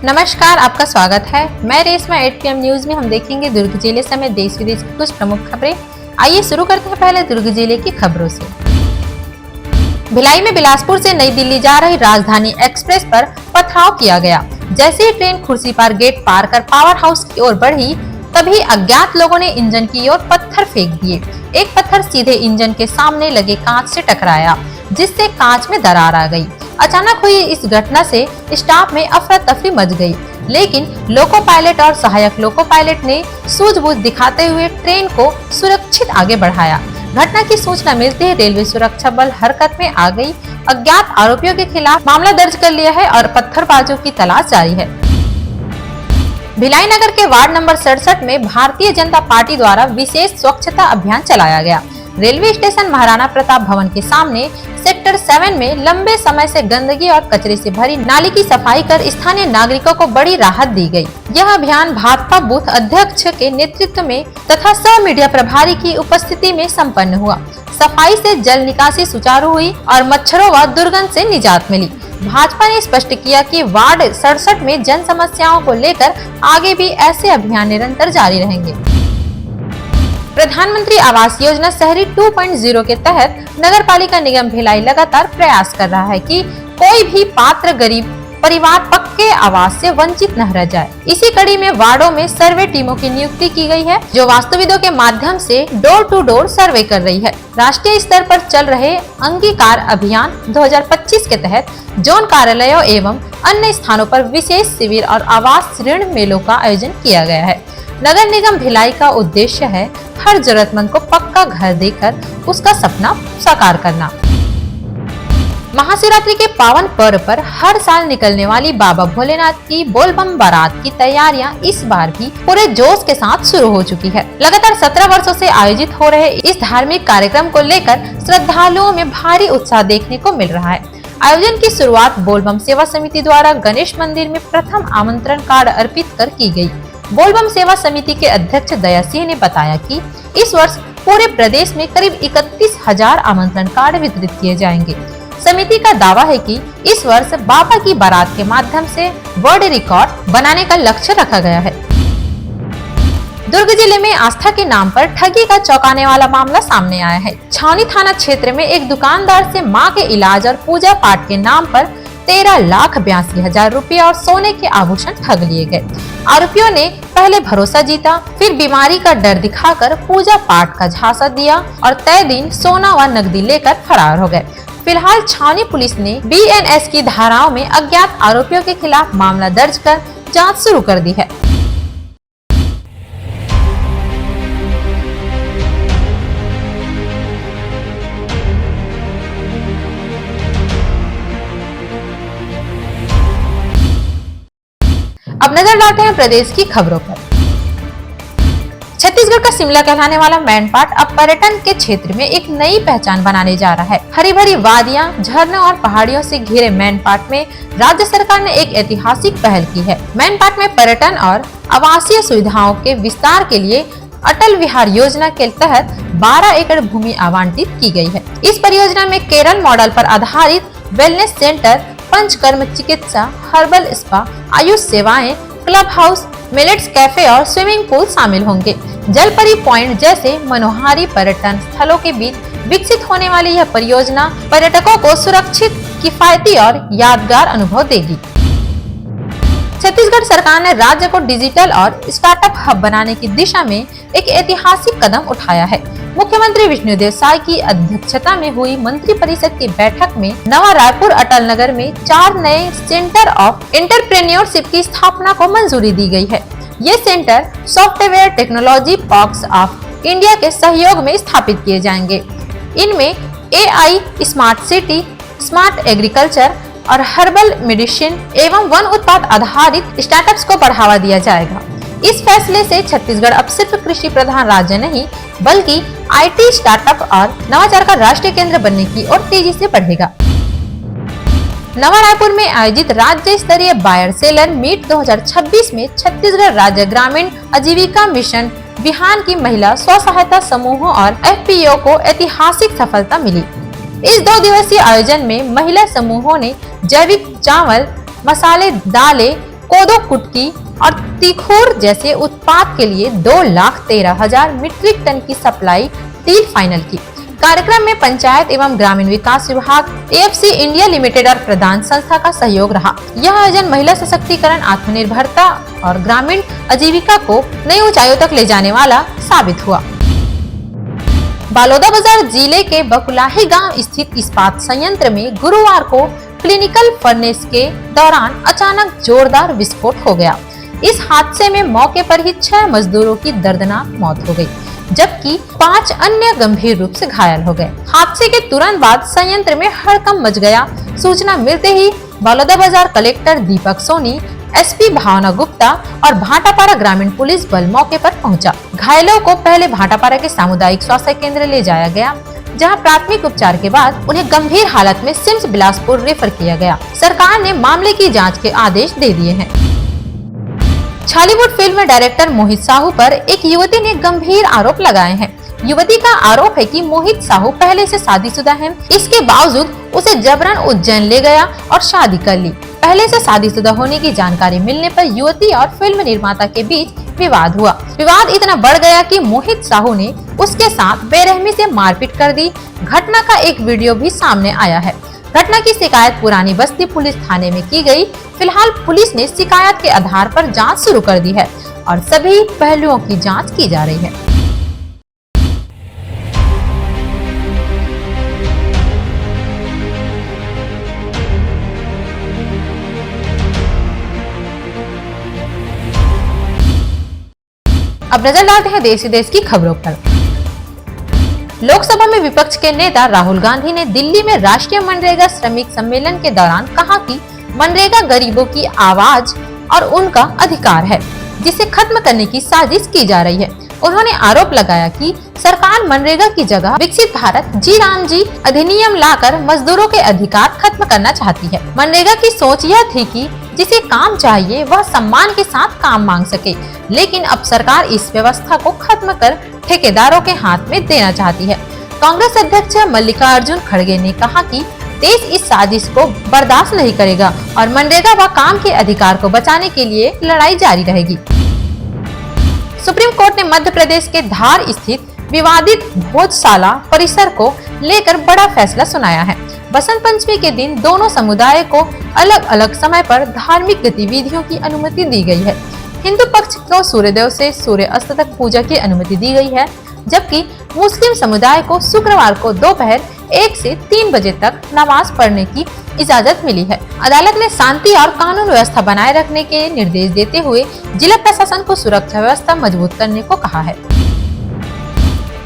नमस्कार, आपका स्वागत है। मैं रेशमा 8 PM न्यूज में हम देखेंगे दुर्ग जिले समेत देश विदेश की कुछ प्रमुख खबरें। आइए शुरू करते हैं पहले दुर्ग जिले की खबरों से। भिलाई में बिलासपुर से नई दिल्ली जा रही राजधानी एक्सप्रेस पर पथराव किया गया। जैसे ही ट्रेन खुर्सीपार गेट पार कर पावर हाउस की ओर बढ़ी, तभी अज्ञात लोगों ने इंजन की ओर पत्थर फेंक दिए। एक पत्थर सीधे इंजन के सामने लगे कांच से टकराया, जिससे कांच में दरार आ गई। अचानक हुई इस घटना से स्टाफ में अफरा तफरी मच गई, लेकिन लोको पायलट और सहायक लोको पायलट ने सूझबूझ दिखाते हुए ट्रेन को सुरक्षित आगे बढ़ाया। घटना की सूचना मिलते ही रेलवे सुरक्षा बल हरकत में आ गई। अज्ञात आरोपियों के खिलाफ मामला दर्ज कर लिया है और पत्थरबाजों की तलाश जारी है। भिलाई नगर के वार्ड नंबर 67 में भारतीय जनता पार्टी द्वारा विशेष स्वच्छता अभियान चलाया गया। रेलवे स्टेशन महाराणा प्रताप भवन के सामने सेक्टर 7 में लंबे समय से गंदगी और कचरे से भरी नाली की सफाई कर स्थानीय नागरिकों को बड़ी राहत दी गई। यह अभियान भाजपा बूथ अध्यक्ष के नेतृत्व में तथा सह मीडिया प्रभारी की उपस्थिति में संपन्न हुआ। सफाई से जल निकासी सुचारू हुई और मच्छरों व दुर्गंध से निजात मिली। भाजपा ने स्पष्ट किया कि वार्ड 67 में जन समस्याओं को लेकर आगे भी ऐसे अभियान निरंतर जारी रहेंगे। प्रधानमंत्री आवास योजना शहरी 2.0 के तहत नगर पालिका निगम भिलाई लगातार प्रयास कर रहा है कि कोई भी पात्र गरीब परिवार पक्के आवास से वंचित न रह जाए। इसी कड़ी में वार्डों में सर्वे टीमों की नियुक्ति की गई है, जो वास्तुविदों के माध्यम से डोर टू डोर सर्वे कर रही है। राष्ट्रीय स्तर पर चल रहे अंगीकार अभियान 2025 के तहत जोन कार्यालयों एवं अन्य स्थानों पर विशेष शिविर और आवास ऋण मेलों का आयोजन किया गया है। नगर निगम भिलाई का उद्देश्य है हर जरूरतमंद को पक्का घर देकर उसका सपना साकार करना। महाशिवरात्रि के पावन पर्व पर हर साल निकलने वाली बाबा भोलेनाथ की बोलबम बारात की तैयारियां इस बार भी पूरे जोश के साथ शुरू हो चुकी है। लगातार 17 वर्षों से आयोजित हो रहे इस धार्मिक कार्यक्रम को लेकर श्रद्धालुओं में भारी उत्साह देखने को मिल रहा है। आयोजन की शुरुआत बोलबम सेवा समिति द्वारा गणेश मंदिर में प्रथम आमंत्रण कार्ड अर्पित कर की गई। बोलबम सेवा समिति के अध्यक्ष दया सिंह ने बताया कि इस वर्ष पूरे प्रदेश में करीब 31,000 आमंत्रण कार्ड वितरित किए जाएंगे। समिति का दावा है कि इस वर्ष बाबा की बारात के माध्यम से वर्ल्ड रिकॉर्ड बनाने का लक्ष्य रखा गया है। दुर्ग जिले में आस्था के नाम पर ठगी का चौंकाने वाला मामला सामने आया है। छावनी थाना क्षेत्र में एक दुकानदार से मां के इलाज और पूजा पाठ के नाम पर 13,82,000 रुपए और सोने के आभूषण ठग लिए गए। आरोपियों ने पहले भरोसा जीता, फिर बीमारी का डर दिखाकर पूजा पाठ का झांसा दिया और तय दिन सोना व नकदी लेकर फरार हो गए। फिलहाल छावनी पुलिस ने BNS की धाराओं में अज्ञात आरोपियों के खिलाफ मामला दर्ज कर जांच शुरू कर दी है। अब नजर डालते हैं प्रदेश की खबरों पर। छत्तीसगढ़ का शिमला कहलाने वाला मैनपाट अब पर्यटन के क्षेत्र में एक नई पहचान बनाने जा रहा है। हरी भरी वादियां, झरनों और पहाड़ियों से घिरे मैनपाट में राज्य सरकार ने एक ऐतिहासिक पहल की है। मैनपाट में पर्यटन और आवासीय सुविधाओं के विस्तार के लिए अटल विहार योजना के तहत 12 एकड़ भूमि आवंटित की गई है। इस परियोजना में केरल मॉडल पर आधारित वेलनेस सेंटर, पंचकर्म चिकित्सा, हर्बल स्पा, आयुष सेवाएं, क्लब हाउस, मिलेट्स कैफे और स्विमिंग पूल शामिल होंगे। जलपरी पॉइंट जैसे मनोहारी पर्यटन स्थलों के बीच विकसित होने वाली यह परियोजना पर्यटकों को सुरक्षित, किफायती और यादगार अनुभव देगी। छत्तीसगढ़ सरकार ने राज्य को डिजिटल और स्टार्टअप हब बनाने की दिशा में एक ऐतिहासिक कदम उठाया है। मुख्यमंत्री विष्णुदेव साय की अध्यक्षता में हुई मंत्रिपरिषद की बैठक में नवा रायपुर अटल नगर में 4 नए सेंटर ऑफ एंटरप्रेन्योरशिप की स्थापना को मंजूरी दी गई है। ये centre software technology parks of India के सहयोग में स्थापित किए जाएंगे। इनमें AI, smart city, smart agriculture और हर्बल मेडिसिन एवं वन उत्पाद आधारित स्टार्टअप्स को बढ़ावा दिया जाएगा। इस फैसले से छत्तीसगढ़ अब सिर्फ कृषि प्रधान राज्य नहीं, बल्कि IT, स्टार्टअप और नवाचार का राष्ट्रीय केंद्र बनने की ओर तेजी से बढ़ेगा। नवा रायपुर में आयोजित राज्य स्तरीय बायर सेलर मीट 2026 में छत्तीसगढ़ राज्य ग्रामीण आजीविका मिशन बिहान की महिला स्व सहायता समूहों और FPO को ऐतिहासिक सफलता मिली। इस 2 दिवसीय आयोजन में महिला समूहों ने जैविक चावल, मसाले, दालें, कोदो कुटकी और तिखोर जैसे उत्पाद के लिए 2,13,000 मीट्रिक टन की सप्लाई डील फाइनल की। कार्यक्रम में पंचायत एवं ग्रामीण विकास विभाग, AFC इंडिया लिमिटेड और प्रदान संस्था का सहयोग रहा। यह आयोजन महिला सशक्तिकरण, आत्मनिर्भरता और ग्रामीण आजीविका को नई ऊंचाइयों तक ले जाने वाला साबित हुआ। बलौदाबाजार जिले के बकुलाही गांव स्थित इस्पात संयंत्र में गुरुवार को क्लिनिकल फर्नेस के दौरान अचानक जोरदार विस्फोट हो गया। इस हादसे में मौके पर ही 6 मजदूरों की दर्दनाक मौत हो गई, जबकि 5 अन्य गंभीर रूप से घायल हो गए। हादसे के तुरंत बाद संयंत्र में हड़कंप मच गया। सूचना मिलते ही बलौदाबाजार कलेक्टर दीपक सोनी, SP भावना गुप्ता और भाटापारा ग्रामीण पुलिस बल मौके पर पहुंचा। घायलों को पहले भाटापारा के सामुदायिक स्वास्थ्य केंद्र ले जाया गया, जहां प्राथमिक उपचार के बाद उन्हें गंभीर हालत में सिम्स बिलासपुर रेफर किया गया। सरकार ने मामले की जांच के आदेश दे दिए हैं। बॉलीवुड फिल्म डायरेक्टर मोहित साहू पर एक युवती ने गंभीर आरोप लगाए हैं। युवती का आरोप है कि मोहित साहू पहले से शादीशुदा है। इसके बावजूद उसे जबरन उज्जैन ले गया और शादी कर ली। पहले से शादीशुदा होने की जानकारी मिलने पर युवती और फिल्म निर्माता के बीच विवाद हुआ। विवाद इतना बढ़ गया कि मोहित साहू ने उसके साथ बेरहमी से मारपीट कर दी। घटना का एक वीडियो भी सामने आया है। घटना की शिकायत पुरानी बस्ती पुलिस थाने में की गई। फिलहाल पुलिस ने शिकायत के आधार पर जांच शुरू कर दी है और सभी पहलुओं की जांच की जा रही है। अब नजर डालते हैं देश विदेश की खबरों पर। लोकसभा में विपक्ष के नेता राहुल गांधी ने दिल्ली में राष्ट्रीय मनरेगा श्रमिक सम्मेलन के दौरान कहा कि मनरेगा गरीबों की आवाज और उनका अधिकार है, जिसे खत्म करने की साजिश की जा रही है। उन्होंने आरोप लगाया कि सरकार मनरेगा की जगह विकसित भारत जी राम जी अधिनियम लाकर मजदूरों के अधिकार खत्म करना चाहती है। मनरेगा की सोच यह थी कि जिसे काम चाहिए वह सम्मान के साथ काम मांग सके, लेकिन अब सरकार इस व्यवस्था को खत्म कर ठेकेदारों के हाथ में देना चाहती है। कांग्रेस अध्यक्ष मल्लिकार्जुन खड़गे ने कहा कि देश इस साजिश को बर्दाश्त नहीं करेगा और मनरेगा व काम के अधिकार को बचाने के लिए लड़ाई जारी रहेगी। सुप्रीम कोर्ट ने मध्य प्रदेश के धार स्थित विवादित भोजशाला परिसर को लेकर बड़ा फैसला सुनाया है। बसंत पंचमी के दिन दोनों समुदाय को अलग अलग समय पर धार्मिक गतिविधियों की अनुमति दी गई है। हिंदू पक्ष को सूर्योदय से सूर्य अस्त तक पूजा की अनुमति दी गई है, जबकि मुस्लिम समुदाय को शुक्रवार को दोपहर 1 से 3 बजे तक नमाज पढ़ने की इजाजत मिली है। अदालत ने शांति और कानून व्यवस्था बनाए रखने के निर्देश देते हुए जिला प्रशासन को सुरक्षा व्यवस्था मजबूत करने को कहा है।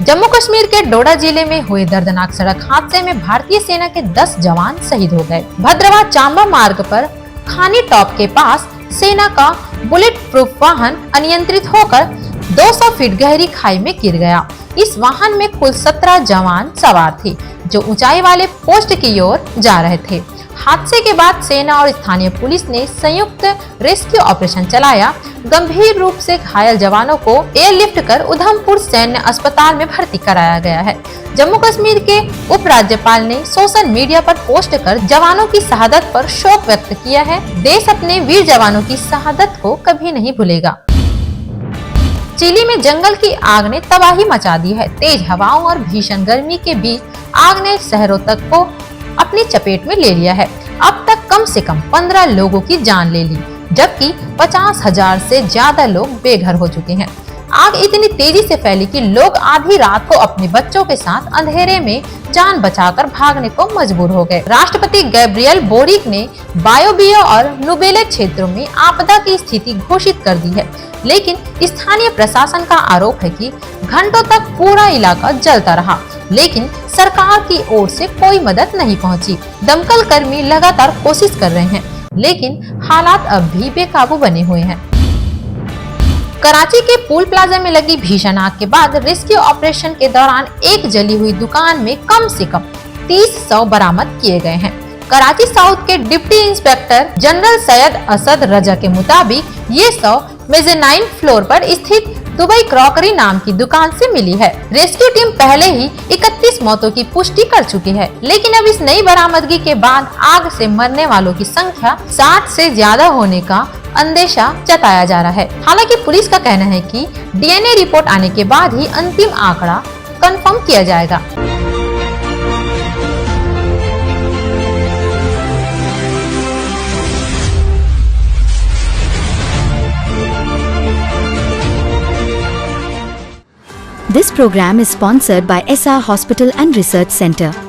जम्मू कश्मीर के डोडा जिले में हुए दर्दनाक सड़क हादसे में भारतीय सेना के 10 जवान शहीद हो गए। भद्रवाह चांबा मार्ग पर खानी टॉप के पास सेना का बुलेट प्रूफ वाहन अनियंत्रित होकर 200 फीट गहरी खाई में गिर गया। इस वाहन में कुल 17 जवान सवार थे, जो ऊंचाई वाले पोस्ट की ओर जा रहे थे। हादसे के बाद सेना और स्थानीय पुलिस ने संयुक्त रेस्क्यू ऑपरेशन चलाया। गंभीर रूप से घायल जवानों को एयरलिफ्ट कर उधमपुर सैन्य अस्पताल में भर्ती कराया गया है। जम्मू कश्मीर के उपराज्यपाल ने सोशल मीडिया पर पोस्ट कर जवानों की शहादत पर शोक व्यक्त किया है। देश अपने वीर जवानों की शहादत को कभी नहीं भूलेगा। चिली में जंगल की आग ने तबाही मचा दी है। तेज हवाओं और भीषण गर्मी के बीच आग ने शहरों तक को अपनी चपेट में ले लिया है। अब तक कम से कम 15 लोगों की जान ले ली, जबकि 50,000 से ज्यादा लोग बेघर हो चुके हैं। आग इतनी तेजी से फैली कि लोग आधी रात को अपने बच्चों के साथ अंधेरे में जान बचाकर भागने को मजबूर हो गए। राष्ट्रपति गैब्रियल बोरिक ने बायोबियो और नुबेले क्षेत्रों में आपदा की स्थिति घोषित कर दी है, लेकिन स्थानीय प्रशासन का आरोप है कि घंटों तक पूरा इलाका जलता रहा, लेकिन सरकार की ओर से कोई मदद नहीं पहुंची। दमकल कर्मी लगातार कोशिश कर रहे हैं, लेकिन हालात अब भी बेकाबू बने हुए हैं। कराची के पूल प्लाजा में लगी भीषण आग के बाद रेस्क्यू ऑपरेशन के दौरान एक जली हुई दुकान में कम से कम 30 शव बरामद किए गए हैं। कराची साउथ के deputy inspector general Syed Asad Raza के मुताबिक ये शव मेज़ेनाइन फ्लोर पर स्थित दुबई क्रॉकरी नाम की दुकान से मिली है। रेस्क्यू टीम पहले ही 31 मौतों की पुष्टि कर चुकी है, लेकिन अब इस नई बरामदगी के बाद आग से मरने वालों की संख्या 60 से ज्यादा होने का अंदेशा जताया जा रहा है। हालांकि पुलिस का कहना है कि डीएनए रिपोर्ट आने के बाद ही अंतिम आंकड़ा कंफर्म किया जाएगा। This program is sponsored by SR Hospital and Research Center.